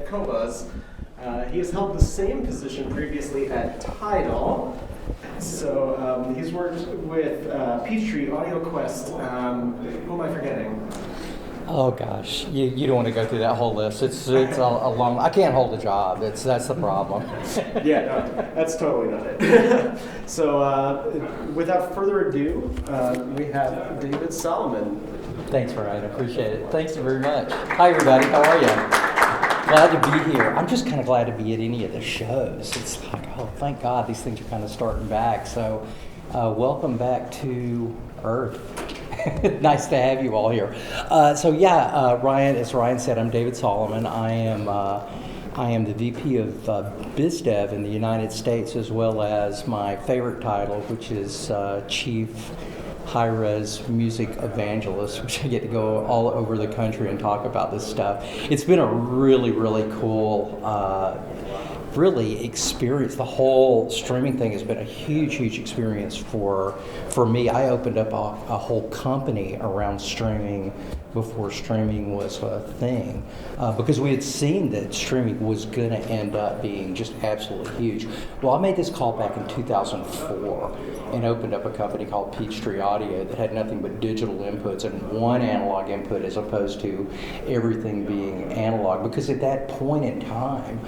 Qobuz. He has held the same position previously at Tidal. So he's worked with Peachtree, Audio Quest. Who am I forgetting? Oh gosh, you don't want to go through that whole list. It's a long. I can't hold a job. That's the problem. Yeah, no, that's totally not it. So without further ado, we have David Solomon. Thanks, Ryan. I appreciate it. Thanks very much. Hi, everybody. How are you? Glad to be here. I'm just kind of glad to be at any of the shows. It's like, oh, thank God these things are kind of starting back. So welcome back to Earth. Nice to have you all here. Ryan, as Ryan said, I'm David Solomon. I am the VP of Biz Dev in the United States, as well as my favorite title, which is Chief High-Res Music Evangelist, which I get to go all over the country and talk about this stuff. It's been a really, really cool experience. The whole streaming thing has been a huge experience for me. I opened up a whole company around streaming before streaming was a thing, because we had seen that streaming was going to end up being just absolutely huge. Well, I made this call back in 2004 and opened up a company called Peachtree Audio that had nothing but digital inputs and one analog input as opposed to everything being analog, because at that point in time,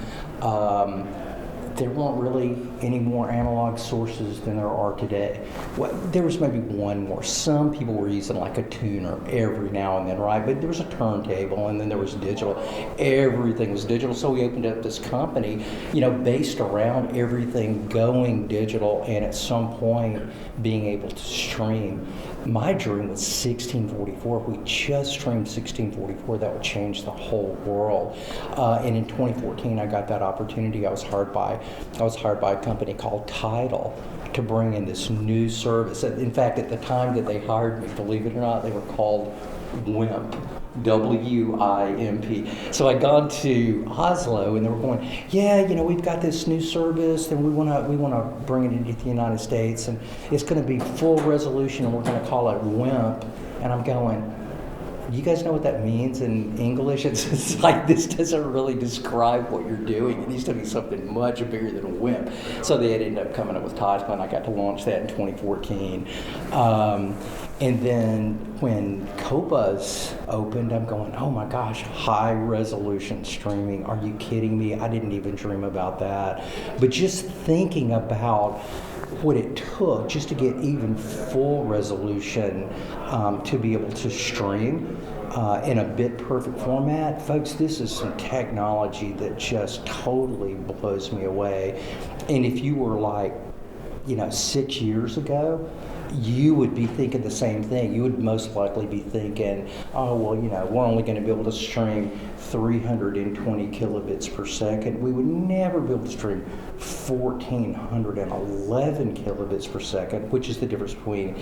there weren't really any more analog sources than there are today. Well, there was maybe one more. Some people were using like a tuner every now and then, right? But there was a turntable, and then there was digital. Everything was digital. So we opened up this company, based around everything going digital, and at some point being able to stream. My dream was 1644. If we just streamed 1644, that would change the whole world. And in 2014, I got that opportunity. I was hired by a company called Tidal to bring in this new service. In fact, at the time that they hired me, believe it or not, they were called WIMP. W-I-M-P. So I'd gone to Oslo, and they were going, we've got this new service, and we want to bring it into the United States, and it's going to be full resolution, and we're going to call it WIMP. And I'm going, you guys know what that means in English? It's like, this doesn't really describe what you're doing. It needs to be something much bigger than a WIMP. So they had ended up coming up with Tidal, and I got to launch that in 2014. And then when Qobuz opened, I'm going, oh my gosh, high resolution streaming. Are you kidding me? I didn't even dream about that. But just thinking about what it took just to get even full resolution to be able to stream in a bit perfect format, folks, this is some technology that just totally blows me away. And if you were like, 6 years ago, you would be thinking the same thing. You would most likely be thinking, oh, well, we're only going to be able to stream 320 kilobits per second. We would never be able to stream 1,411 kilobits per second, which is the difference between,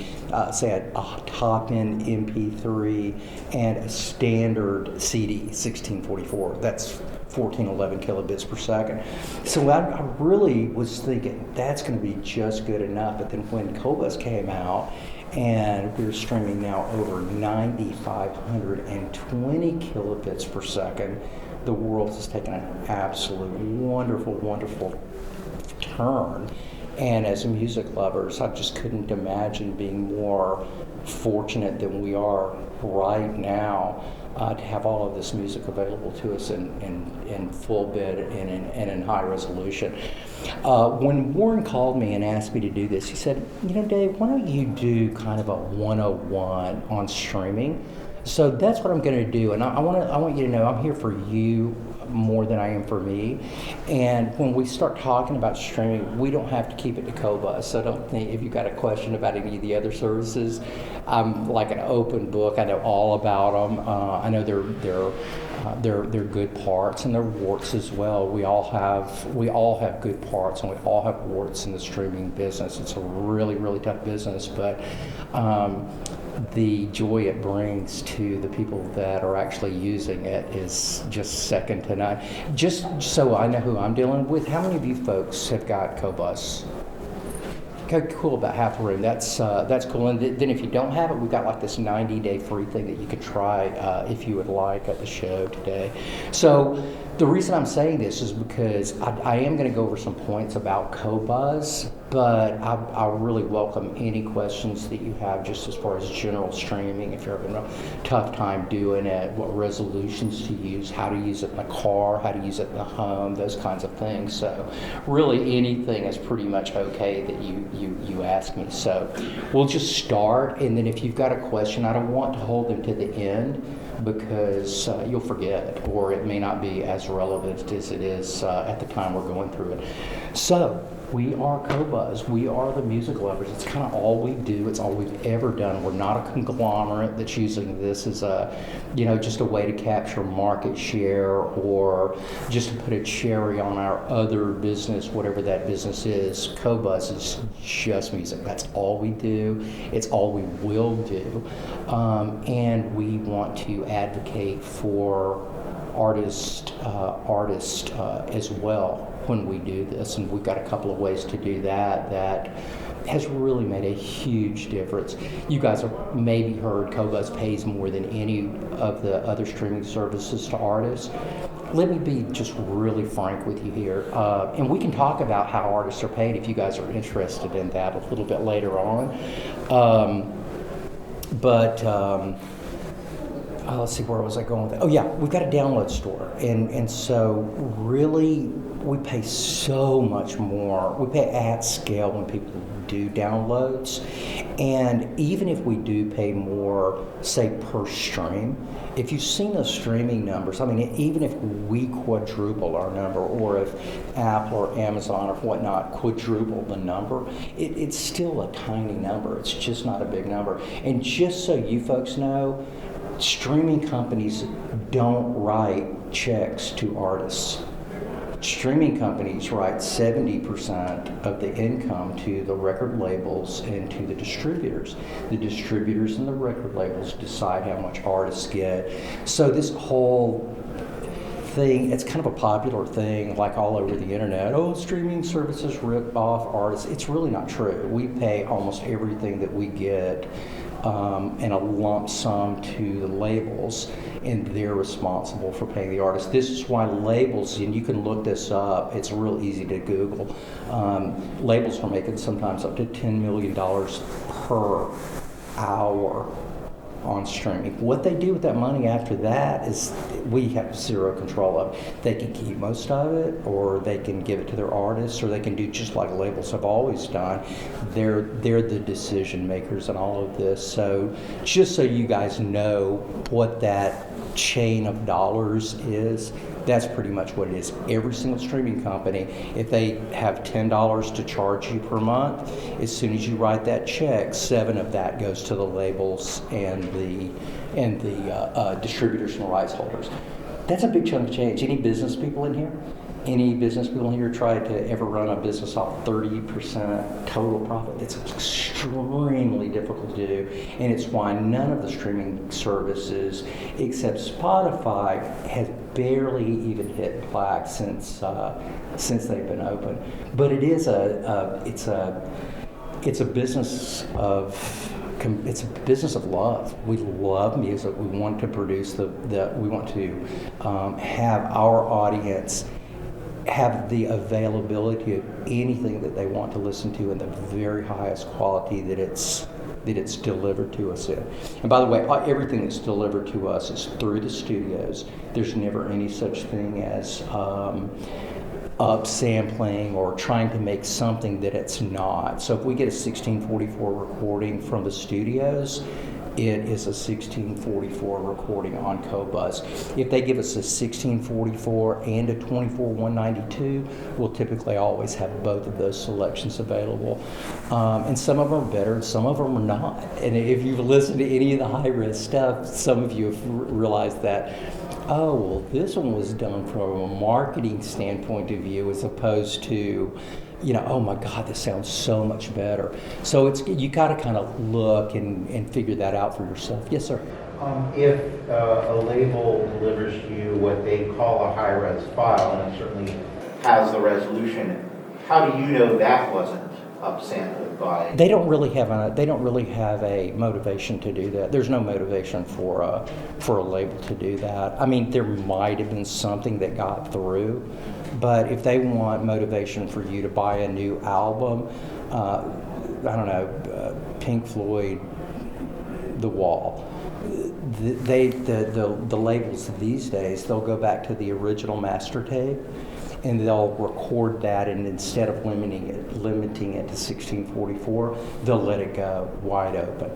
say, a top-end MP3 and a standard CD, 1644. That's 1,411 kilobits per second. So I really was thinking that's going to be just good enough. But then when Qobuz came out, and we're streaming now over 9,520 kilobits per second, the world has taken an absolute wonderful turn. And as music lovers, I just couldn't imagine being more fortunate than we are right now to have all of this music available to us in full bit and in high resolution. When Warren called me and asked me to do this, he said, Dave, why don't you do kind of a 101 on streaming? So that's what I'm going to do, and I want you to know I'm here for you more than I am for me. And when we start talking about streaming, we don't have to keep it to Qobuz. So don't think if you've got a question about any of the other services, I'm like an open book. I know all about them. I know they're good parts and they're warts as well. We all have good parts and we all have warts in the streaming business. It's a really tough business, but the joy it brings to the people that are actually using it is just second to none. Just so I know who I'm dealing with, how many of you folks have got Qobuz? Okay, cool, about half the room. That's cool. And then if you don't have it, we've got like this 90-day free thing that you could try if you would like at the show today. So The reason I'm saying this is because I am going to go over some points about Qobuz, but I really welcome any questions that you have just as far as general streaming, if you're having a tough time doing it, what resolutions to use, how to use it in the car, how to use it in the home, those kinds of things. So really anything is pretty much okay that you ask me. So we'll just start, and then if you've got a question, I don't want to hold them to the end because you'll forget, or it may not be as relevant as it is at the time we're going through it. So we are Qobuz. We are the music lovers. It's kind of all we do. It's all we've ever done. We're not a conglomerate that's using this as just a way to capture market share or just to put a cherry on our other business, whatever that business is. Qobuz is just music. That's all we do. It's all we will do. And we want to advocate for artists as well when we do this, and we've got a couple of ways to do that has really made a huge difference. You guys have maybe heard Qobuz pays more than any of the other streaming services to artists. Let me be just really frank with you here, and we can talk about how artists are paid if you guys are interested in that a little bit later on. Let's see, where was I going with that? Oh yeah, we've got a download store, and so really we pay so much more. We pay at scale when people do downloads, and even if we do pay more, say per stream, if you've seen the streaming numbers, I mean, even if we quadruple our number, or if Apple or Amazon or whatnot quadruple the number, it's still a tiny number. It's just not a big number. And just so you folks know, streaming companies don't write checks to artists. Streaming companies write 70% of the income to the record labels and to the distributors. The distributors and the record labels decide how much artists get. So this whole thing, it's kind of a popular thing, like all over the internet. Oh, streaming services rip off artists. It's really not true. We pay almost everything that we get and a lump sum to the labels, and they're responsible for paying the artist. This is why labels, and you can look this up, it's real easy to Google, labels are making sometimes up to $10 million per hour on streaming. What they do with that money after that is we have zero control of. They can keep most of it, or they can give it to their artists, or they can do just like labels have always done. They're the decision makers in all of this. So just so you guys know what that chain of dollars is, that's pretty much what it is. Every single streaming company, if they have $10 to charge you per month, as soon as you write that check, 7 of that goes to the labels and the distributors and rights holders. That's a big chunk of change. Any business people in here? Any business people here try to ever run a business off 30% total profit? It's extremely difficult to do, and it's why none of the streaming services, except Spotify, has barely even hit black since they've been open. But it is it's a business of. It's a business of love. We love music. We want to produce we want to have our audience have the availability of anything that they want to listen to in the very highest quality that it's delivered to us in. And by the way, everything that's delivered to us is through the studios. There's never any such thing as upsampling or trying to make something that it's not. So if we get a 1644 recording from the studios, it is a 1644 recording on Qobuz. If they give us a 1644 and a 24-192, we'll typically always have both of those selections available. And some of them are better and some of them are not. And if you've listened to any of the high-res stuff, some of you have realized that, oh, well, this one was done from a marketing standpoint of view as opposed to, oh my God, this sounds so much better. So you got to kind of look and figure that out for yourself. Yes, sir. If a label delivers to you what they call a high-res file, and it certainly has the resolution, how do you know that wasn't upsampled by? They don't really have a motivation to do that. There's no motivation for a label to do that. I mean, there might have been something that got through, but if they want motivation for you to buy a new album, I don't know, Pink Floyd, The Wall. The labels these days, they'll go back to the original master tape, and they'll record that, and instead of limiting it to 1644, they'll let it go wide open.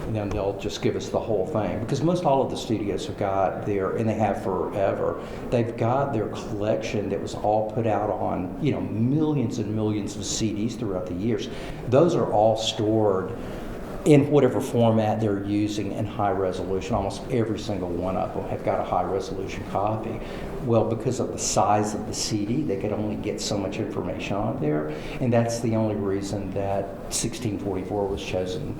And then they'll just give us the whole thing. Because most all of the studios have got their, and they have forever, they've got their collection that was all put out on, millions and millions of CDs throughout the years. Those are all stored in whatever format they're using in high resolution. Almost every single one of them have got a high resolution copy. Well, because of the size of the CD, they could only get so much information on there, and that's the only reason that 1644 was chosen.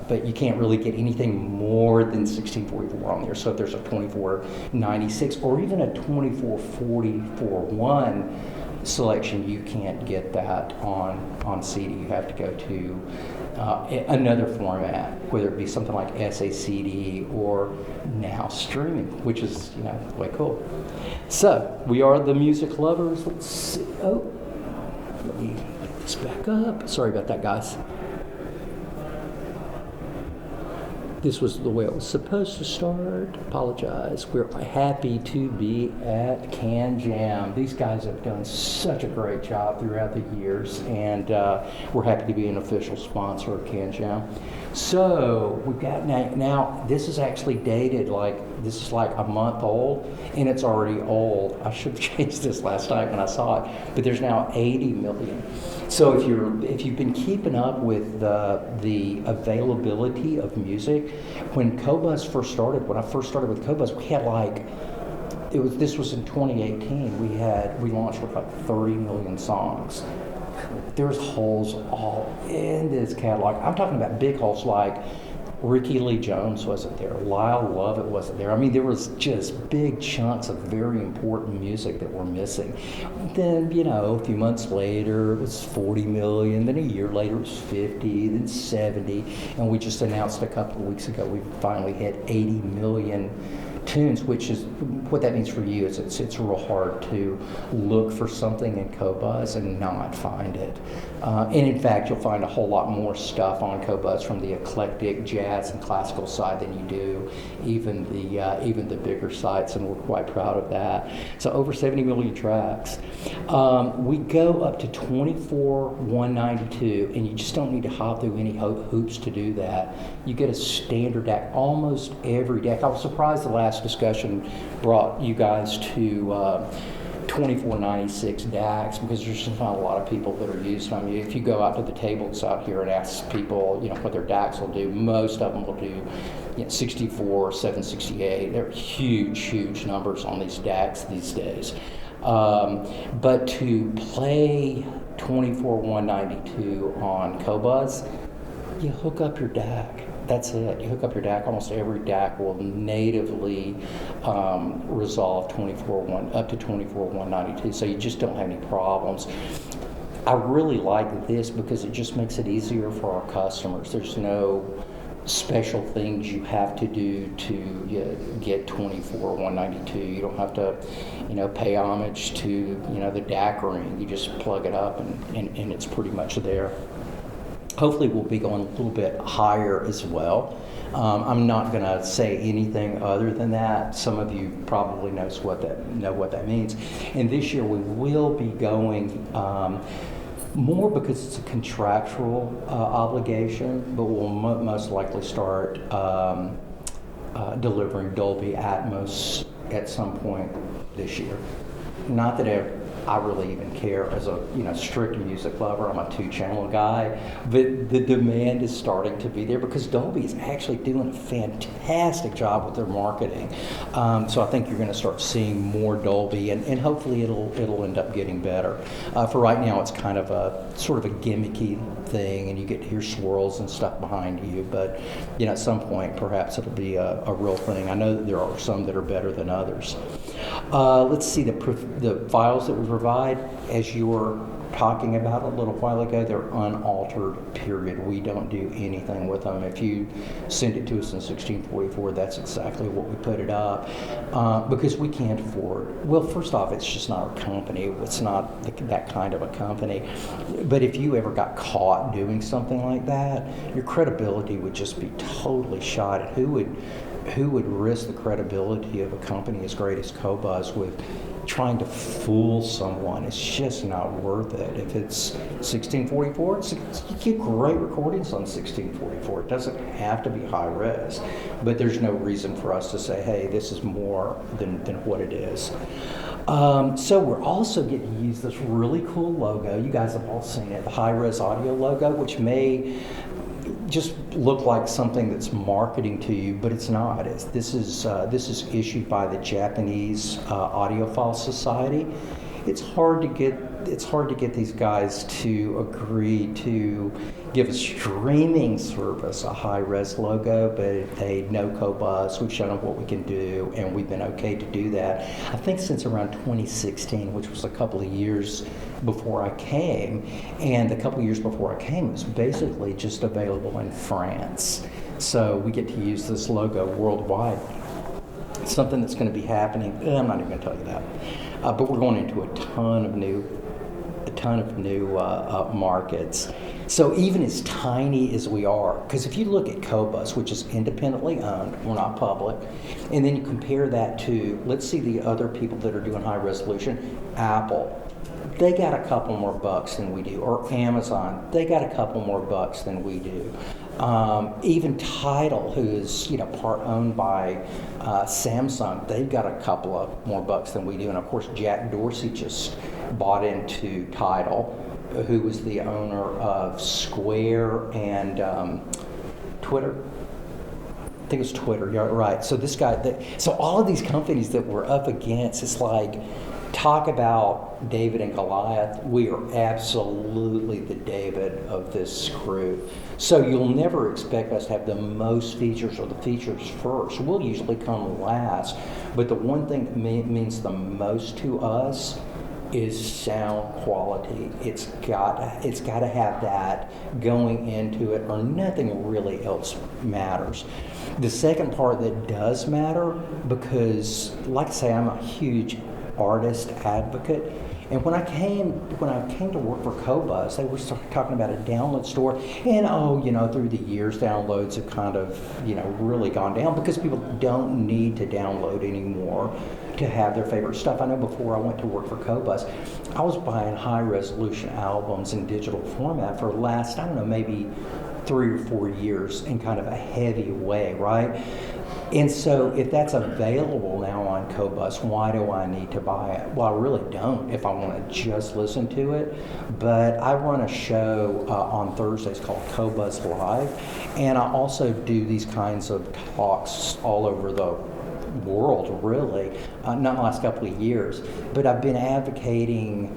But you can't really get anything more than 1644 on there. So if there's a 2496 or even a 2444-1 selection, you can't get that on CD. You have to go to another format, whether it be something like SACD or now streaming, which is quite cool. So we are the music lovers. Let's see. Oh, let me get this back up. Sorry about that, guys. This was the way it was supposed to start. Apologize. We're happy to be at Canjam. These guys have done such a great job throughout the years, and we're happy to be an official sponsor of Canjam. So we've got now this is actually dated, this is like a month old, and it's already old. I should have changed this last night when I saw it, but there's now 80 million. So if you've been keeping up with the availability of music, when Qobuz first started, when I first started with Qobuz, we had this was in 2018. We launched with 30 million songs. There's holes all in this catalog. I'm talking about big holes like Ricky Lee Jones wasn't there. Lyle Lovett wasn't there. I mean, there was just big chunks of very important music that were missing. Then, a few months later, it was 40 million. Then a year later, it was 50, then 70. And we just announced a couple of weeks ago, we finally hit 80 million tunes, which is what that means for you is it's real hard to look for something in Qobuz and not find it. And in fact, you'll find a whole lot more stuff on Qobuz from the eclectic jazz and classical side than you do even the bigger sites, and we're quite proud of that. So over 70 million tracks. We go up to 24,192, and you just don't need to hop through any hoops to do that. You get a standard DAC, almost every DAC. I was surprised the last discussion brought you guys to 2496 DACs, because there's just not a lot of people that are using them. If you go out to the tables out here and ask people, what their DACs will do, most of them will do 64, 768. They're huge numbers on these DACs these days. But to play 24,192 on Qobuz, you hook up your DAC. That's it. You hook up your DAC. Almost every DAC will natively resolve up to 24,192. So you just don't have any problems. I really like this because it just makes it easier for our customers. There's no special things you have to do to get 24,192. You don't have to, pay homage to, the DAC ring. You just plug it up and it's pretty much there. Hopefully we'll be going a little bit higher as well. I'm not going to say anything other than that. Some of you probably know what that means. And this year we will be going more because it's a contractual obligation, but we'll most likely start delivering Dolby Atmos at some point this year. Not that I really even care as a strict music lover. I'm a 2-channel guy, but the demand is starting to be there because Dolby is actually doing a fantastic job with their marketing. So I think you're going to start seeing more Dolby, and hopefully it'll end up getting better. For right now, it's kind of a sort of a gimmicky thing, and you get to hear swirls and stuff behind you. But at some point, perhaps it'll be a real thing. I know that there are some that are better than others. Let's see the files that we've provide, as you were talking about a little while ago, they're unaltered, period. We don't do anything with them. If you send it to us in 1644, that's exactly what we put it up, because we can't afford. Well, first off, it's just not our company. It's not that kind of a company. But if you ever got caught doing something like that, your credibility would just be totally shot. Who would risk the credibility of a company as great as Qobuz with trying to fool someone? It's just not worth it. If it's 1644, you get great recordings on 1644. It doesn't have to be high res, but there's no reason for us to say, hey, this is more than what it is. So we're also getting to use this really cool logo. You guys have all seen it, the high res audio logo, which may just look like something that's marketing to you, but it's not. This is issued by the Japanese Audiophile Society. It's hard to get these guys to agree to give a streaming service a high-res logo, but they know Qobuz. We've shown them what we can do, and we've been okay to do that. I think since around 2016, which was a couple of years before I came, and a couple of years before I came, it was basically just available in France. So we get to use this logo worldwide. It's something that's going to be happening. I'm not even going to tell you that. But we're going into a ton of new markets. So even as tiny as we are, because if you look at Qobuz, which is independently owned, we're not public, and then you compare that to, let's see, the other people that are doing high resolution, Apple. They got a couple more bucks than we do, or Amazon. They got a couple more bucks than we do. Even Tidal, who is part owned by Samsung, they've got a couple of more bucks than we do. And of course, Jack Dorsey just bought into Tidal, who was the owner of Square and Twitter. I think it's Twitter. Yeah, right. So this guy, so all of these companies that we're up against, it's like, talk about David and Goliath. We are absolutely the David of this crew. So you'll never expect us to have the most features or the features first. We'll usually come last. But the one thing that means the most to us is sound quality. It's got to have that going into it, or nothing really else matters. The second part that does matter, because like I say, I'm a huge artist advocate, and when I came to work for Qobuz, they were talking about a download store, and through the years, downloads have kind of really gone down because people don't need to download anymore to have their favorite stuff. I know before I went to work for Qobuz, I was buying high resolution albums in digital format for the last, maybe 3 or 4 years in kind of a heavy way, right? And so if that's available now on Qobuz, why do I need to buy it? Well, I really don't if I want to just listen to it. But I run a show on Thursdays called Qobuz Live, and I also do these kinds of talks all over the world, really, not the last couple of years. But I've been advocating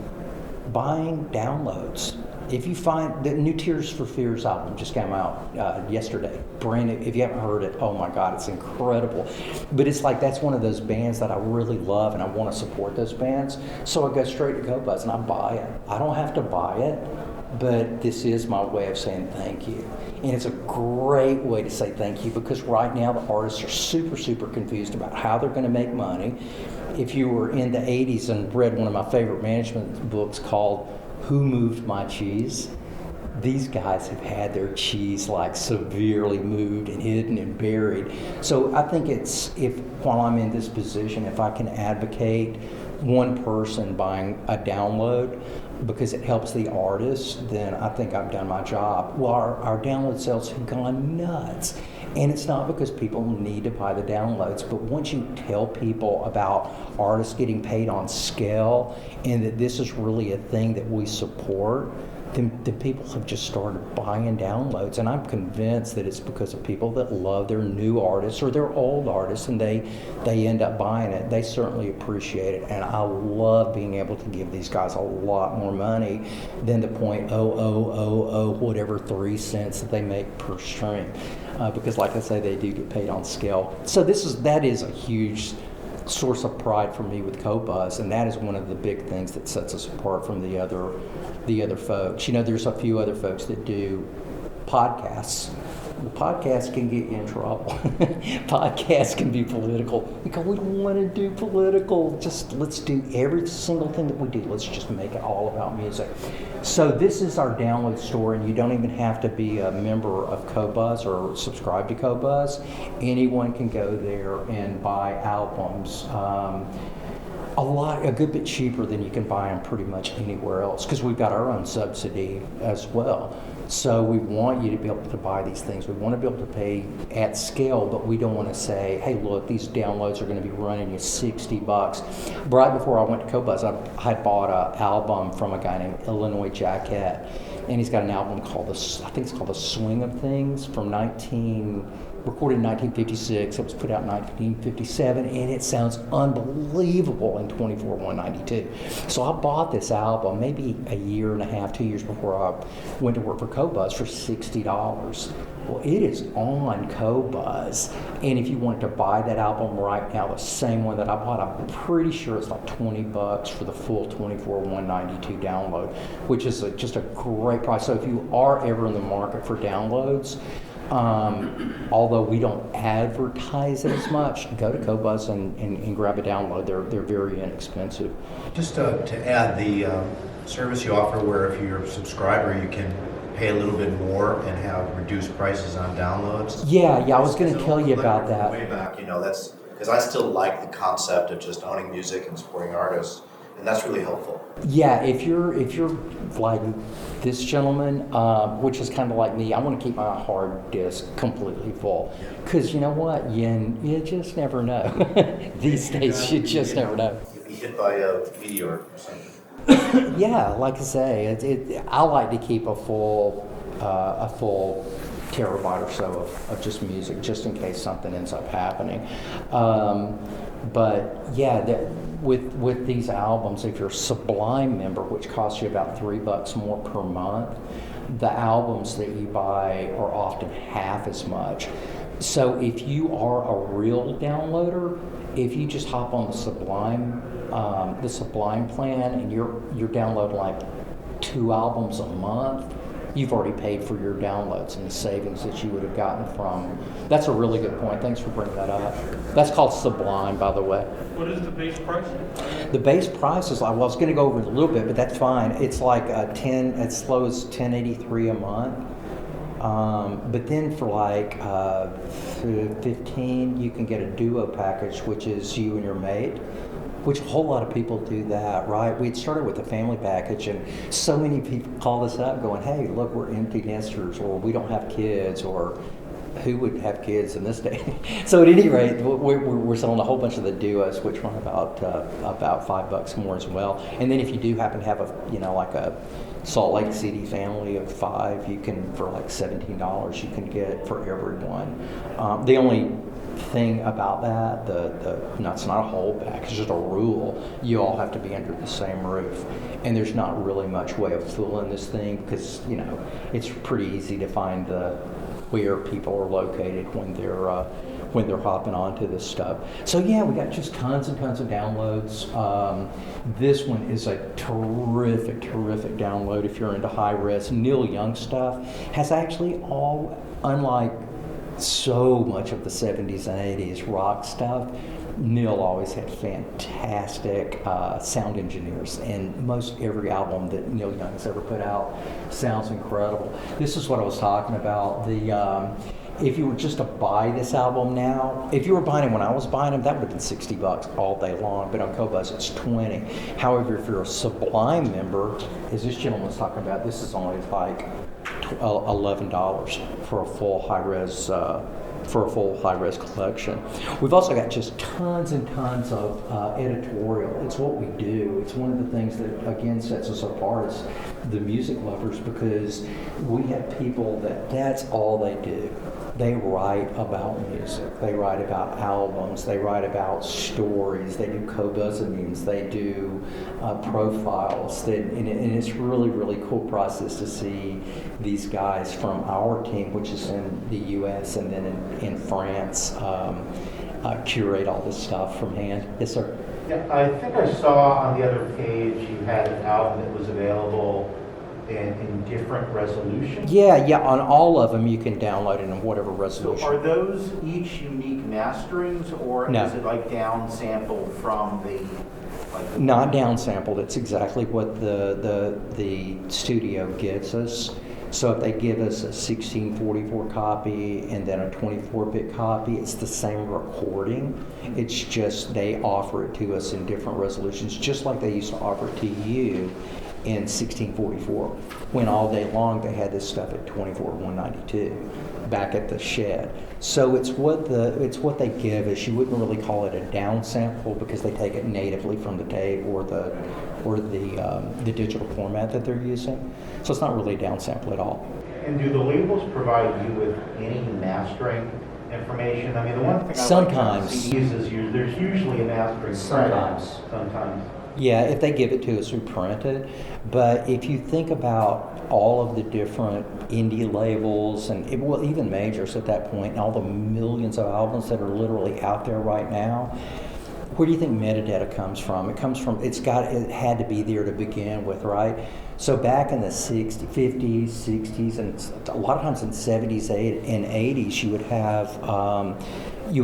buying downloads. If you find the new Tears for Fears album just came out yesterday, brand new. If you haven't heard it, oh my God, it's incredible. But it's like that's one of those bands that I really love, and I want to support those bands. So I go straight to Qobuz and I buy it. I don't have to buy it, but this is my way of saying thank you. And it's a great way to say thank you, because right now the artists are super, super confused about how they're going to make money. If you were in the 80s and read one of my favorite management books called Who Moved My Cheese? These guys have had their cheese like severely moved and hidden and buried. So I think while I'm in this position, if I can advocate one person buying a download because it helps the artist, then I think I've done my job. Well, our download sales have gone nuts. And it's not because people need to buy the downloads, but once you tell people about artists getting paid on scale and that this is really a thing that we support, then people have just started buying downloads. And I'm convinced that it's because of people that love their new artists or their old artists, and they end up buying it. They certainly appreciate it. And I love being able to give these guys a lot more money than the whatever 3 cents that they make per stream. Because like I say, they do get paid on scale. So that is a huge source of pride for me with Qobuz, and that is one of the big things that sets us apart from the other folks. You know, there's a few other folks that do podcasts. The podcast can get you in trouble. Podcasts can be political. We go, we don't want to do political. Just let's do every single thing that we do. Let's just make it all about music. So this is our download store, and you don't even have to be a member of Qobuz or subscribe to Qobuz. Anyone can go there and buy albums. A good bit cheaper than you can buy them pretty much anywhere else, because we've got our own subsidy as well. So we want you to be able to buy these things. We want to be able to pay at scale, but we don't want to say, hey, look, these downloads are going to be running you $60. Right before I went to Qobuz, I bought an album from a guy named Illinois Jacket, and he's got an album called I think it's called The Swing of Things, recorded in 1956. It was put out in 1957, and it sounds unbelievable in 24/192. So I bought this album maybe a year and a half, 2 years before I went to work for Qobuz for $60. Well, it is on Qobuz, and if you wanted to buy that album right now, the same one that I bought, I'm pretty sure it's like $20 for the full 24/192 download, which is just a great price. So if you are ever in the market for downloads, although we don't advertise it as much, go to Qobuz and grab a download. They're very inexpensive. Just to add, the service you offer where if you're a subscriber, you can pay a little bit more and have reduced prices on downloads. Yeah, I was going to tell you about that. Way back, that's because I still like the concept of just owning music and supporting artists, and that's really helpful. Yeah, if you're like this gentleman, which is kind of like me, I want to keep my hard disk completely full, because you know what, you just never know. These days, you just never know. You'll be hit by a meteor or something. Yeah, like I say, I like to keep a full terabyte or so of just music, just in case something ends up happening. But yeah, with these albums, if you're a Sublime member, which costs you about $3 more per month, the albums that you buy are often half as much. So if you are a real downloader, if you just hop on the Sublime plan, and you're downloading like 2 albums a month, you've already paid for your downloads and the savings that you would have gotten from. That's a really good point. Thanks for bringing that up. That's called Sublime, by the way. What is the base price? The base price is like, well, I was going to go over it a little bit, but that's fine. It's like as low as $10.83 a month. But then for like $15, you can get a duo package, which is you and your mate, which a whole lot of people do that, right? We had started with a family package, and so many people call us up going, hey, look, we're empty nesters, or we don't have kids, or who would have kids in this day? So at any rate, we're selling a whole bunch of the duos, which run about $5 more as well. And then if you do happen to have like a Salt Lake City family of 5, you can, for like $17, you can get for everyone. The only thing about that, it's not a whole pack, it's just a rule. You all have to be under the same roof, and there's not really much way of fooling this thing, because it's pretty easy to find where people are located when they're hopping onto this stuff. So yeah, we got just tons and tons of downloads. This one is a terrific download if you're into high-res. Neil Young stuff has actually unlike so much of the 70s and 80s rock stuff, Neil always had fantastic sound engineers, and most every album that Neil Young has ever put out sounds incredible. This is what I was talking about. If you were just to buy this album now, if you were buying it when I was buying them, that would have been $60 all day long, but on Qobuz it's $20. However, if you're a Sublime member, as this gentleman was talking about, this is only like $11 for a full high-res collection. We've also got just tons and tons of editorial. It's what we do. It's one of the things that, again, sets us apart as the music lovers, because we have people that's all they do. They write about music. They write about albums. They write about stories. They do Qobuzamines. They do profiles. And it's really, really cool process to see these guys from our team, which is in the U.S. and then in France, curate all this stuff from hand. Yes, sir. Yeah, I think I saw on the other page you had an album that was available in different resolutions. Yeah, on all of them you can download it in whatever So resolution. are those each unique masterings, or No. is it like down sampled from the Not downsampled. It's exactly what the studio gives us. So if they give us a 1644 copy and then a 24-bit copy, it's the same recording. It's just they offer it to us in different resolutions, just like they used to offer it to you in 1644, when all day long they had this stuff at 24/192 back at the shed. So it's what they give us. You wouldn't really call it a downsample because they take it natively from the tape or the digital format that they're using. So it's not really a downsample at all. And do the labels provide you with any mastering information? I mean, the one thing I Sometimes. like about CDs is there's usually a mastering Sometimes. credit. Sometimes. Yeah, if they give it to us, we print it. But if you think about all of the different indie labels and even majors at that point, and all the millions of albums that are literally out there right now, where do you think metadata comes from? It had to be there to begin with, right? So back in the 60s, 50s, 60s, and a lot of times in 70s and 80s, you would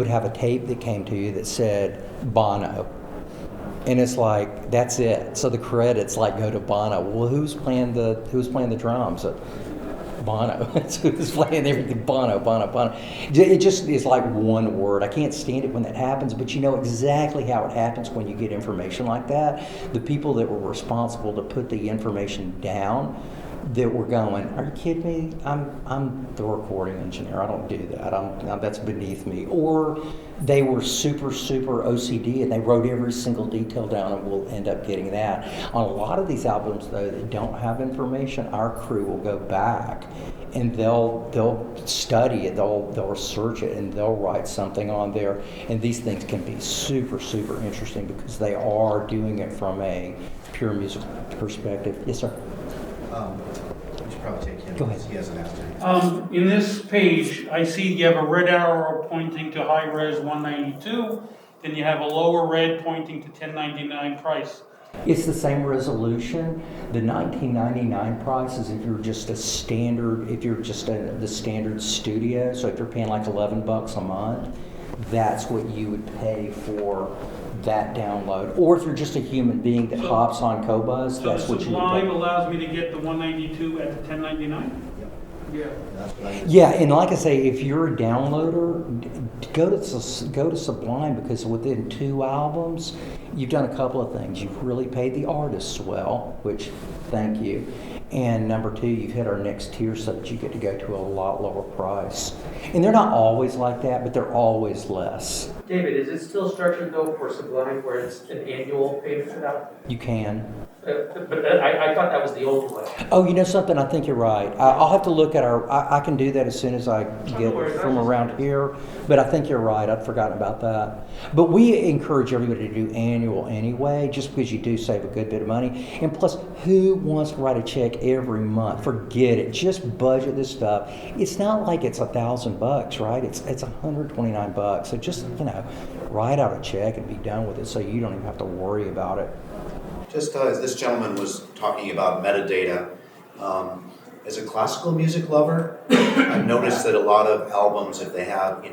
have a tape that came to you that said Bono. And it's like, that's it. So the credits go to Bono. Well, who's playing the drums? Bono. Who's playing everything? Bono. It just is like one word. I can't stand it when that happens, but you know exactly how it happens when you get information like that. The people that were responsible to put the information down, that were going, are you kidding me? I'm the recording engineer. I don't do that. That's beneath me. Or they were super OCD and they wrote every single detail down, and we'll end up getting that. On a lot of these albums, though, that don't have information, our crew will go back and they'll study it, they'll research it, and they'll write something on there. And these things can be super interesting because they are doing it from a pure music perspective. Yes, sir. We should probably take him. Go ahead. He hasn't asked anything. In this page, I see you have a red arrow pointing to high res 192, then you have a lower red pointing to 1099 price. It's the same resolution. The 1999 price is if you're just the standard studio. So if you're paying like $11 a month, that's what you would pay for that download. Or if you're just a human being that hops on Qobuz, So that's what you would Sublime pay. allows me to get the 192 at the 1099? Yeah. That's what I did. Yeah, and like I say, if you're a downloader, go to Sublime, because within 2 albums, you've done a couple of things. You've really paid the artists well, which, thank you. And number 2, you've hit our next tier so that you get to go to a lot lower price. And they're not always like that, but they're always less. David, is it still structured though for Sublime where it's an annual payment for that? You can. But I thought that was the old way. Oh, you know something? I think you're right. I'll have to look at I can do that as soon as I get worries. from around here. But I think you're right. I'd forgotten about that. But we encourage everybody to do annual anyway, just because you do save a good bit of money. And plus, who wants to write a check every month? Forget it. Just budget this stuff. It's not like it's $1,000, right? It's $129. So just, write out a check and be done with it, so you don't even have to worry about it. Just as this gentleman was talking about metadata, as a classical music lover, I've noticed that a lot of albums, if they have,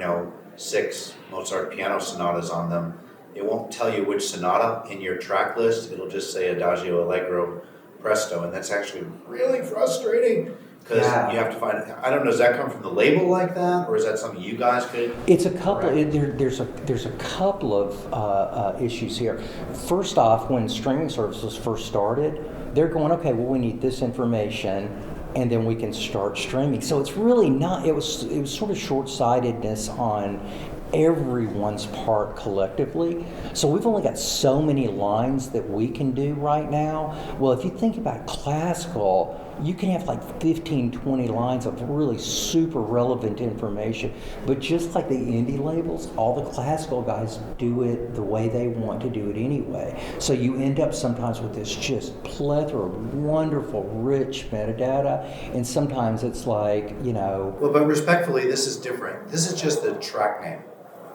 6 Mozart piano sonatas on them, it won't tell you which sonata in your track list. It'll just say Adagio, Allegro, Presto, and that's actually really frustrating because you have to find. I don't know. Does that come from the label like that, or is that something you guys could? It's a couple. There's a couple of issues here. First off, when streaming services first started, they're going, okay, well, we need this information, and then we can start streaming. So it's really not. It was sort of short-sightedness on everyone's part collectively. So we've only got so many lines that we can do right now. Well, if you think about classical, you can have like 15, 20 lines of really super relevant information. But just like the indie labels, all the classical guys do it the way they want to do it anyway. So you end up sometimes with this just plethora of wonderful, rich metadata. And sometimes it's like, Well, but respectfully, this is different. This is just the track name.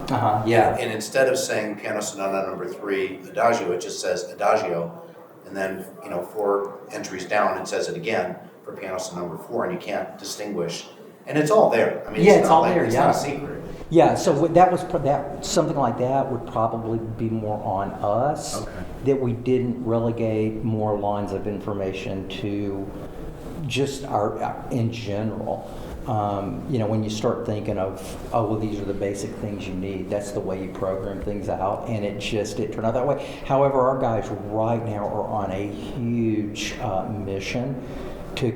Yeah. And instead of saying piano sonata number 3, adagio, it just says adagio. And then, 4 entries down, it says it again for piano sonata number 4, and you can't distinguish. And it's all there. I mean, Yeah, it's it's not all like, there, it's yeah. not a secret. Yeah, so that something like that would probably be more on us. Okay. That we didn't relegate more lines of information to just our in general. When you start thinking of, these are the basic things you need, that's the way you program things out, and it turned out that way. However, our guys right now are on a huge mission to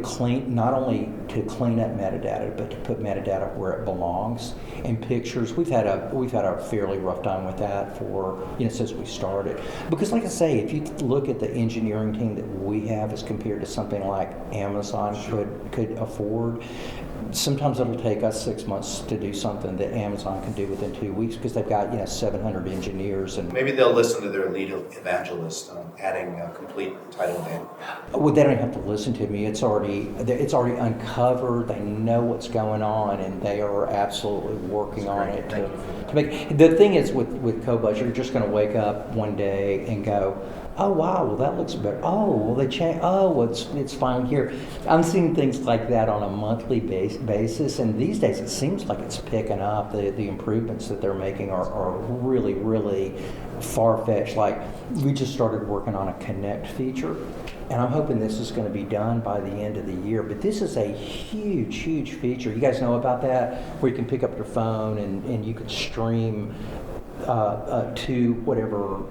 not only to clean up metadata, but to put metadata where it belongs. And pictures, we've had a fairly rough time with that for since we started. Because, like I say, if you look at the engineering team that we have as compared to something like Amazon could afford, sometimes it'll take us 6 months to do something that Amazon can do within 2 weeks because they've got 700 engineers and. Maybe they'll listen to their lead evangelist, adding a complete title name. Well, they don't have to listen to me. It's already uncovered. They know what's going on, and they are absolutely working on it to make. The thing is with Qobuz, you're just going to wake up one day and go, oh wow, well that looks better. Oh, well they change. Oh, well, it's fine here. I'm seeing things like that on a monthly basis, and these days it seems like it's picking up. The improvements that they're making are really, really far-fetched. Like, we just started working on a connect feature, and I'm hoping this is going to be done by the end of the year. But this is a huge, huge feature. You guys know about that, where you can pick up your phone and you can stream to whatever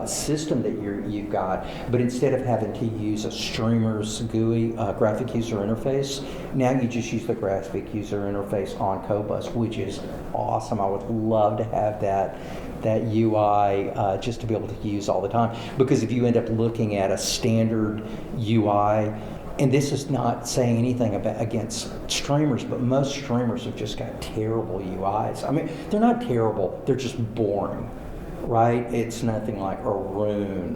system that you've got, but instead of having to use a streamer's GUI, graphic user interface, now you just use the graphic user interface on Qobuz, which is awesome. I would love to have that UI just to be able to use all the time, because if you end up looking at a standard UI, and this is not saying anything against streamers, but most streamers have just got terrible UIs. I mean, they're not terrible, they're just boring. Right? It's nothing like Arun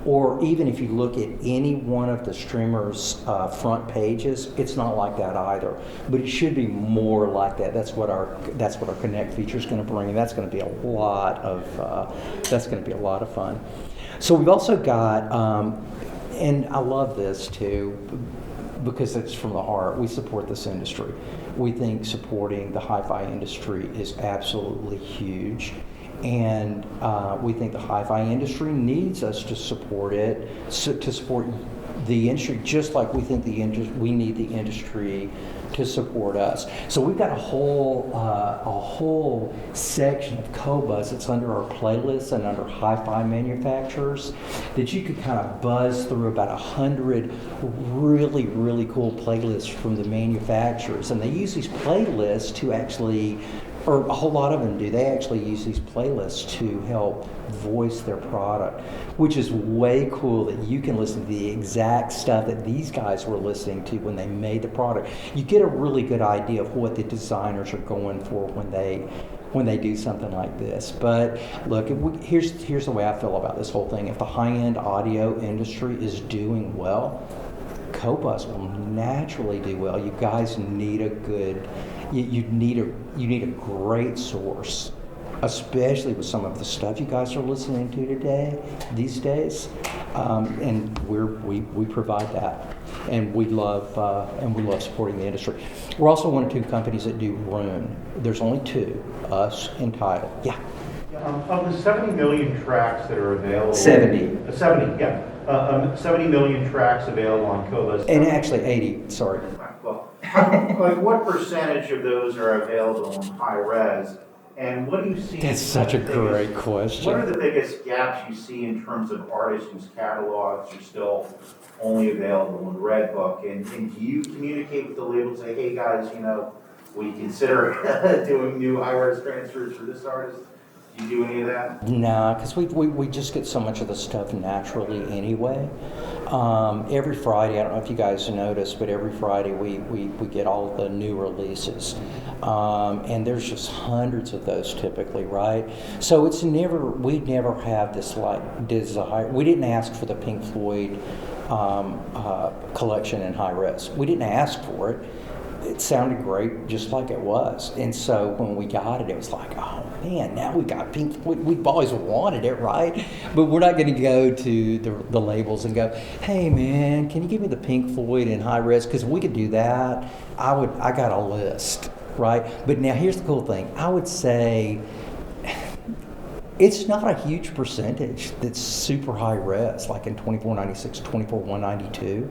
or even if you look at any one of the streamers' front pages, it's not like that either. But it should be more like that. That's what our Connect feature is going to bring. And that's going to be a lot of fun. So we've also got, and I love this too, because it's from the heart. We support this industry. We think supporting the hi-fi industry is absolutely huge. And we think the hi-fi industry needs us to support it, to support the industry, just like we think we need the industry to support us. So we've got a whole section of Qobuz that's under our playlists and under hi-fi manufacturers that you could kind of buzz through about 100 really, really cool playlists from the manufacturers. And they use these playlists to actually, or a whole lot of them do, they actually use these playlists to help voice their product, which is way cool that you can listen to the exact stuff that these guys were listening to when they made the product. You get a really good idea of what the designers are going for when they do something like this. But look, here's the way I feel about this whole thing. If the high-end audio industry is doing well, Qobuz will naturally do well. You guys need you need a great source, especially with some of the stuff you guys are listening to these days, and we provide that, and we love supporting the industry. We're also one of 2 companies that do Rune. There's only 2, us and Tidal. Yeah. Of the 70 million tracks that are available... 70. 70, yeah. 70 million tracks available on Qobuz. And actually 80, sorry. Well, like what percentage of those are available in high res? And what do you see? That's such a great question. What are the biggest gaps you see in terms of artists whose catalogs are still only available in Redbook? And do you communicate with the label and say, hey guys, we consider doing new high res transfers for this artist? Do you do any of that? No, because we just get so much of the stuff naturally anyway. Every Friday, I don't know if you guys noticed, but every Friday we get all the new releases. And there's just hundreds of those typically, right? So we never have this like desire. We didn't ask for the Pink Floyd collection in high res. We didn't ask for it. It sounded great just like it was. And so when we got it, it was like, oh man, now we got Pink Floyd. We've always wanted it, right? But we're not going to go to the labels and go, hey man, can you give me the Pink Floyd in high res? Because if we could do that, I got a list, right? But now here's the cool thing. I would say it's not a huge percentage that's super high res, like in 2496, 24192.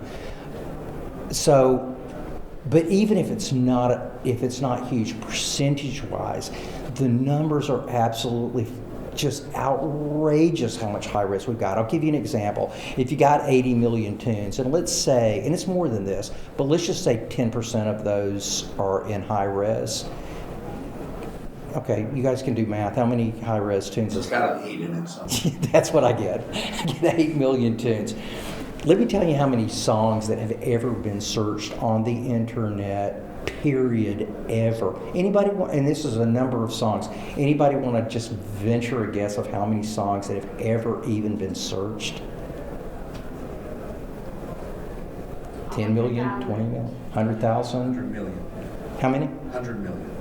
So, but even if it's not huge percentage-wise, the numbers are absolutely just outrageous how much high res we've got. I'll give you an example. If you got 80 million tunes, and let's say, and it's more than this, but let's just say 10% of those are in high res. Okay, you guys can do math. How many high res tunes? It's got an 8 in it, so. That's what I get. I get 8 million tunes. Let me tell you how many songs that have ever been searched on the internet, period, ever. Anybody want, and this is a number of songs, anybody want to just venture a guess of how many songs that have ever even been searched? 10 million, 20 million, 100,000? 100 million. How many? 100 million.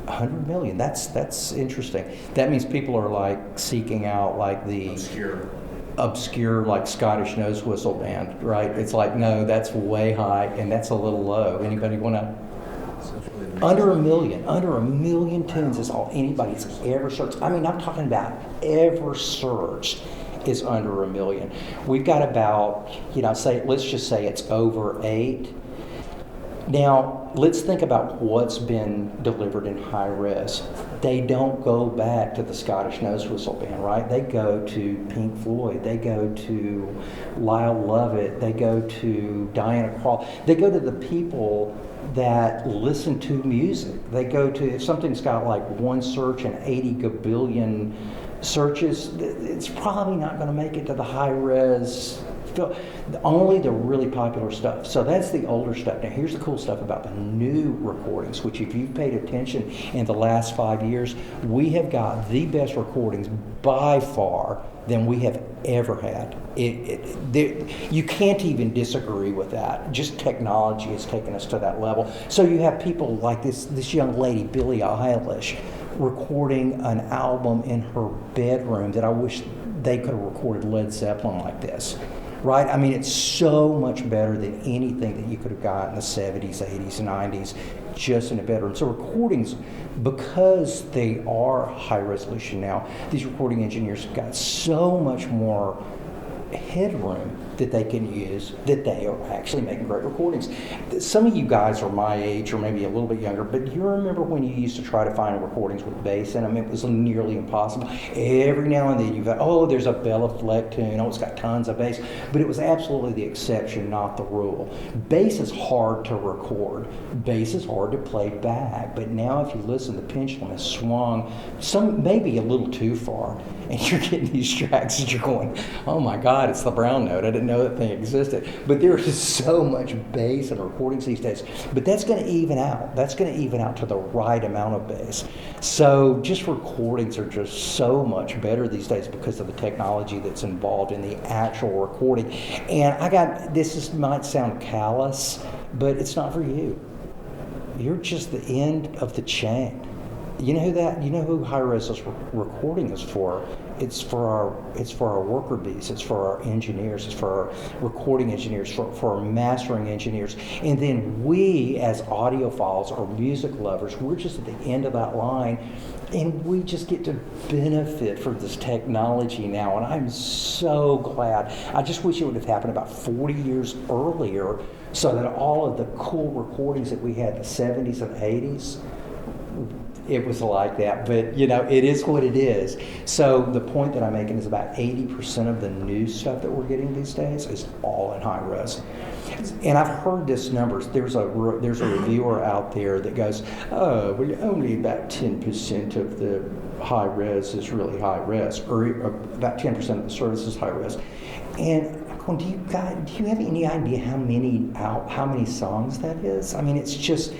100 million. That's interesting. That means people are like seeking out like the obscure like Scottish nose whistle band, right? It's like, no, that's way high and that's a little low. Anybody want to? Under a million tunes is all anybody's ever searched. I mean, I'm talking about ever searched is under a million. We've got about, let's just say it's over 8. Now, let's think about what's been delivered in high res. They don't go back to the Scottish nose whistle band, right? They go to Pink Floyd. They go to Lyle Lovett. They go to Diana Krall. They go to the people that listen to music. They go to, if something's got like one search and 80 gabillion searches, it's probably not going to make it to the high res. Only the really popular stuff. So that's the older stuff. Now here's the cool stuff about the new recordings, which if you've paid attention in the last 5 years, we have got the best recordings by far than we have ever had. You can't even disagree with that. Just technology has taken us to that level. So you have people like this young lady, Billie Eilish, recording an album in her bedroom that I wish they could have recorded Led Zeppelin like this. Right? I mean, it's so much better than anything that you could have got in the 70s, 80s, 90s, just in a bedroom. So recordings, because they are high resolution now, these recording engineers have got so much more headroom that they can use, that they are actually making great recordings. Some of you guys are my age or maybe a little bit younger, but you remember when you used to try to find recordings with bass in them? It was nearly impossible. Every now and then you've got, there's a Bella Fleck tune, it's got tons of bass, but it was absolutely the exception, not the rule. Bass is hard to record. Bass is hard to play back, but now if you listen, the pendulum has swung maybe a little too far, and you're getting these tracks that you're going, oh my God, it's the brown note. I didn't know that thing existed. But there is so much bass in recordings these days. But that's going to even out. That's going to even out to the right amount of bass. So just recordings are just so much better these days because of the technology that's involved in the actual recording. And might sound callous, but it's not for you. You're just the end of the chain. You know who high-res recording is for? It's for our worker bees. It's for our engineers. It's for our recording engineers. For our mastering engineers. And then we, as audiophiles or music lovers, we're just at the end of that line, and we just get to benefit from this technology now. And I'm so glad. I just wish it would have happened about 40 years earlier, so that all of the cool recordings that we had in the 70s and 80s. It was like that, but it is what it is. So the point that I'm making is about 80% of the new stuff that we're getting these days is all in high res. And I've heard this numbers. There's a reviewer out there that goes, only about 10% of the high res is really high res, or about 10% of the service is high res. And do you have any idea how many songs that is? I mean, it's just,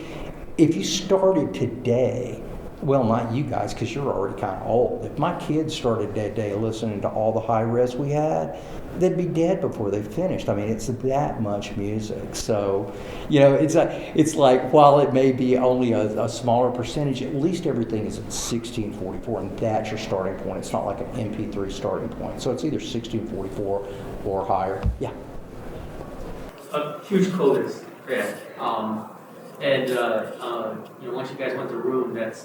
if you started today Well, not you guys, because you're already kind of old. If my kids started that day listening to all the high res we had, they'd be dead before they finished. I mean, it's that much music. So, it's like while it may be only a smaller percentage, at least everything is at 1644, and that's your starting point. It's not like an MP3 starting point. So it's either 1644 or higher. Yeah. A huge Qobuz fan. Once you guys went to Room, that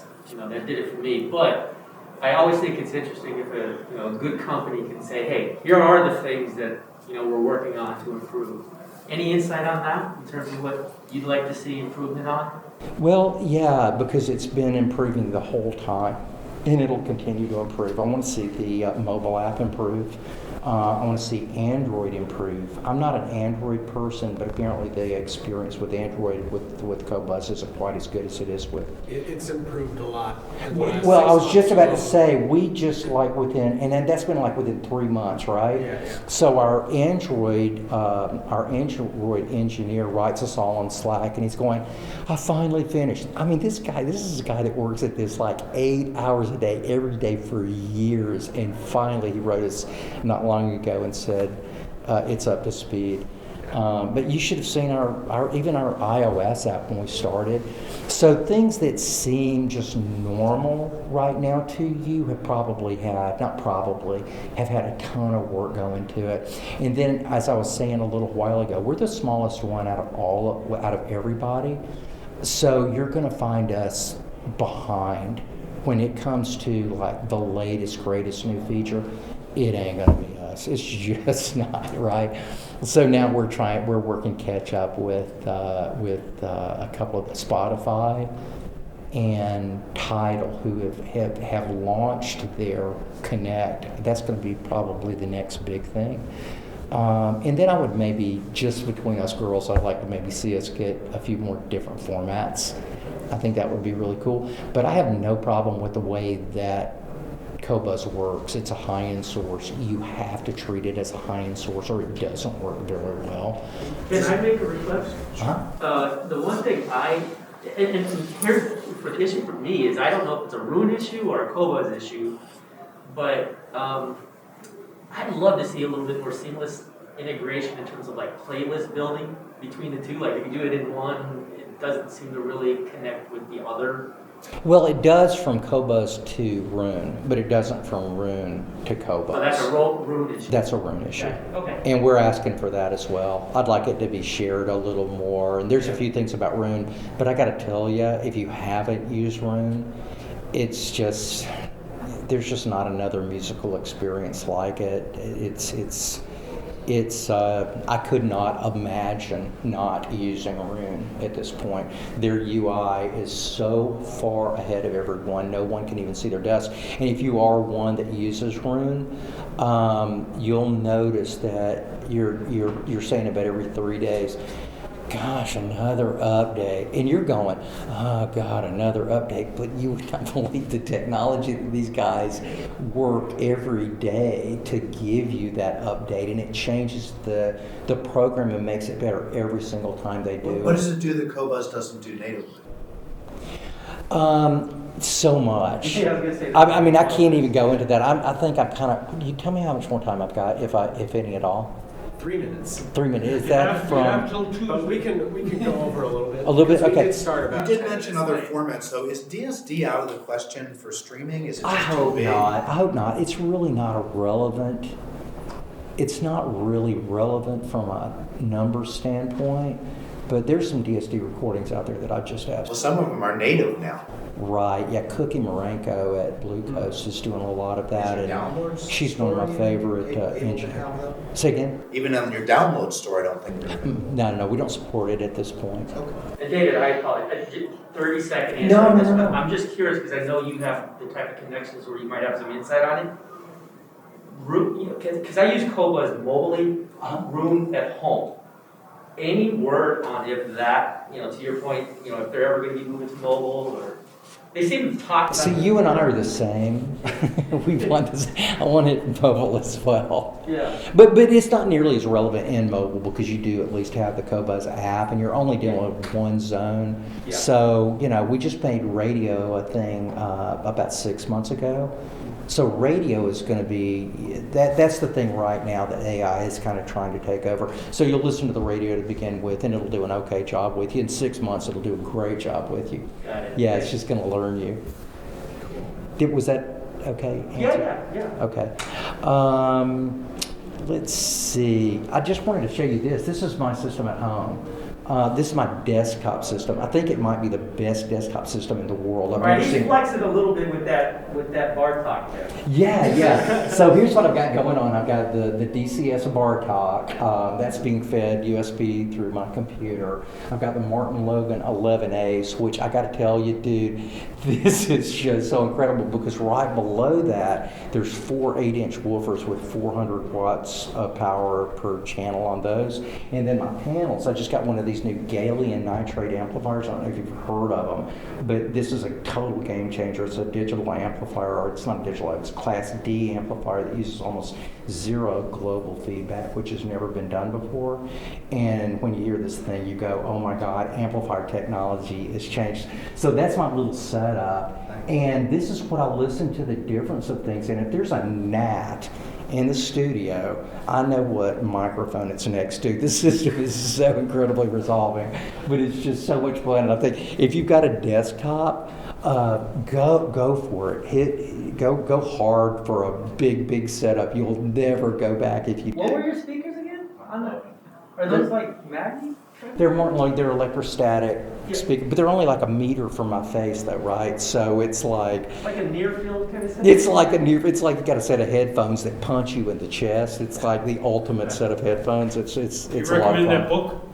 did it for me. But I always think it's interesting if a good company can say, hey, here are the things that we're working on to improve. Any insight on that in terms of what you'd like to see improvement on? Well, yeah, because it's been improving the whole time, and it'll continue to improve. I want to see the mobile app improve. I want to see Android improve. I'm not an Android person, but apparently the experience with Android with Qobuz isn't quite as good as it is with. It's improved a lot. Well, I was just about to say, we just like within, and then that's been like within 3 months, right? Yeah. So our Android engineer writes us all on Slack, and he's going, I finally finished. I mean, this is a guy that works at this like 8 hours a day, every day for years, and finally he wrote us not long ago and said it's up to speed. But you should have seen our even our iOS app when we started. So things that seem just normal right now to you have had a ton of work going to it. And then, as I was saying a little while ago, we're the smallest one out of everybody. So you're going to find us behind when it comes to like the latest, greatest new feature. It ain't going to be us. It's just not, right? So now we're working catch up with a couple of Spotify and Tidal, who have launched their Connect. That's going to be probably the next big thing. And then I would maybe, just between us girls, I'd like to maybe see us get a few more different formats. I think that would be really cool. But I have no problem with the way that Qobuz works. It's a high-end source. You have to treat it as a high-end source, or it doesn't work very well. Can I make a request? The one thing and here for the issue for me is I don't know if it's a Roon issue or a Qobuz issue, but I'd love to see a little bit more seamless integration in terms of like playlist building between the two. Like if you do it in one, it doesn't seem to really connect with the other. Well, it does from Qobuz to Roon, but it doesn't from Roon to Qobuz. So that's a Roon issue? That's a Roon issue. Okay. And we're asking for that as well. I'd like it to be shared a little more. And there's a few things about Roon, but I got to tell you, if you haven't used Roon, there's just not another musical experience like it. I could not imagine not using Roon at this point. Their UI is so far ahead of everyone, no one can even see their desk. And if you are one that uses Roon, you'll notice that you're saying about every 3 days, gosh, another update. And you're going, oh God, another update. But you would not believe the technology that these guys work every day to give you that update. And it changes the program and makes it better every single time they do. What does it do that Qobuz doesn't do natively? So much. Yeah, I was gonna say that. I mean, I can't even go into that. I think I'm kind of, you tell me how much more time I've got, if any at all. 3 minutes. 3 minutes. Is You that have from? till Tuesday. But we can go over a little bit. A little bit? because we Okay. did start You about did 10 mention minutes other late. formats, though. Is DSD out of the question for streaming? Is it I just too hope big? not. I hope not. It's really not relevant. It's not really relevant from a numbers standpoint, but there's some DSD recordings out there that I've just asked. Well, some of them are native now. Right, yeah, Cookie Marenko at Blue Coast is doing a lot of that, Is your and downloads she's one of my story favorite able to engineers. have them? Say again? Even on your download store, I don't think they're. No, we don't support it at this point. Okay. And David, I apologize, 30-second answer No, on no, this no, one. no. I'm just curious because I know you have the type of connections where you might have some insight on it. Room, because I use Qobuz mobilely, Room at home. Any word on if that, to your point, if they're ever going to be moving to mobile or they seem to talk about. See, you and I are the same. We want this. I want it in mobile as well. Yeah. But it's not nearly as relevant in mobile because you do at least have the Qobuz app, and you're only dealing with one zone. Yeah. So we just made radio a thing about 6 months ago. So radio is going to be that's the thing right now that AI is kind of trying to take over. So you'll listen to the radio to begin with, and it'll do an okay job with you. In 6 months, it'll do a great job with you. Got it. Yeah, it's just going to learn you. Was that okay? Yeah. Okay. Let's see. I just wanted to show you this. This is my system at home. This is my desktop system. I think it might be the best desktop system in the world. I've Right, never he's seen. flexing a little bit with that bar talk there. Yeah. So here's what I've got going on. I've got the DCS bar talk. That's being fed USB through my computer. I've got the Martin Logan 11As, which I got to tell you, dude, this is just so incredible because right below that, there's 4 8-inch woofers with 400 watts of power per channel on those. And then my panels, I just got one of these new gallium nitride amplifiers. I don't know if you've heard of them, but this is a total game changer. It's a digital amplifier, or it's not digital, it's Class D amplifier that uses almost zero global feedback, which has never been done before. And when you hear this thing, you go, oh my God, amplifier technology has changed. So that's my little setup. And this is what I listen to the difference of things. And if there's a gnat in the studio, I know what microphone it's next to. This system is so incredibly resolving, but it's just so much fun. And I think if you've got a desktop, go for it. Go hard for a big setup. You'll never go back if you. What were your speakers again? Are those like Magni? They're more like they're electrostatic Yeah. speakers, but they're only like a meter from my face, though, right? So it's like. Like a near field kind of set? It's like you got a set of headphones that punch you in the chest. It's like the ultimate set of headphones. It's You a lot of fun. recommend that book?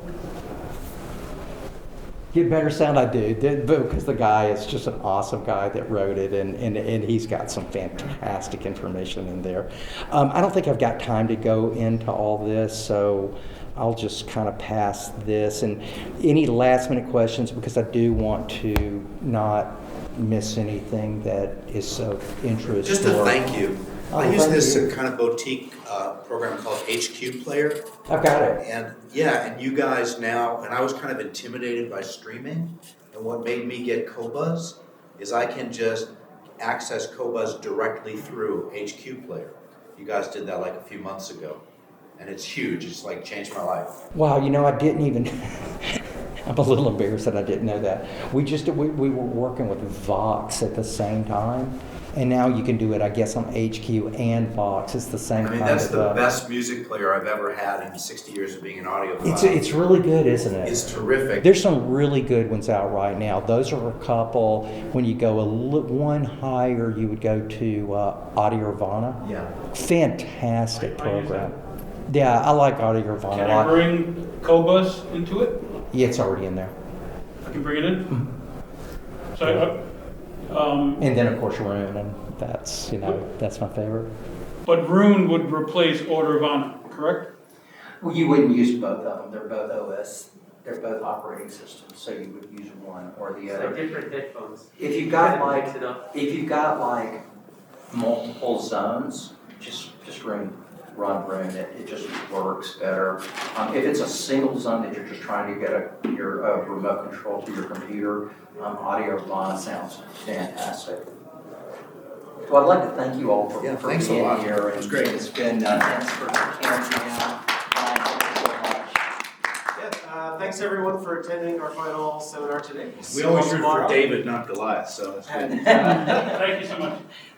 Get Better Sound, I do, because the guy is just an awesome guy that wrote it, and he's got some fantastic information in there. I don't think I've got time to go into all this, so I'll just kind of pass this. And any last minute questions, because I do want to not miss anything that is of interest. Just a or- thank you. Oh, I use thank this you. kind of boutique program called HQ Player. I've got it. And you guys now, and I was kind of intimidated by streaming, and what made me get Qobuz is I can just access Qobuz directly through HQ Player. You guys did that like a few months ago, and it's huge. It's like changed my life. Wow, I didn't even. I'm a little embarrassed that I didn't know that. We were working with Vox at the same time, and now you can do it, I guess, on HQ and Vox. It's the same I mean, kind that's of. the best music player I've ever had in 60 years of being an audiophile. It's really good, isn't it? It's terrific. There's some really good ones out right now. Those are a couple. When you go one higher, you would go to Audiorvana. Yeah. Fantastic I use program. Yeah, I like Audiorvana Can a I lot. bring Qobuz into it? Yeah, it's already in there. I can bring it in? Mm-hmm. So, And then of course Rune, and that's that's my favorite. but Rune would replace Audiorvana, correct? Well, you wouldn't use both of them. They're both OS. They're both operating systems, so you would use one or the So other. different headphones. If you've got Mix it up. multiple zones, just run Rune. It just works better. If it's a single zone that you're just trying to get your remote control to your computer, Audiorvana sounds fantastic. Well, I'd like to thank you all for Thanks a being lot. here. It was great. It's been thanks for Canjam. Thanks everyone for attending our final seminar today. We always root for Tomorrow. David, not Goliath, so it's good. And, Thank you so much.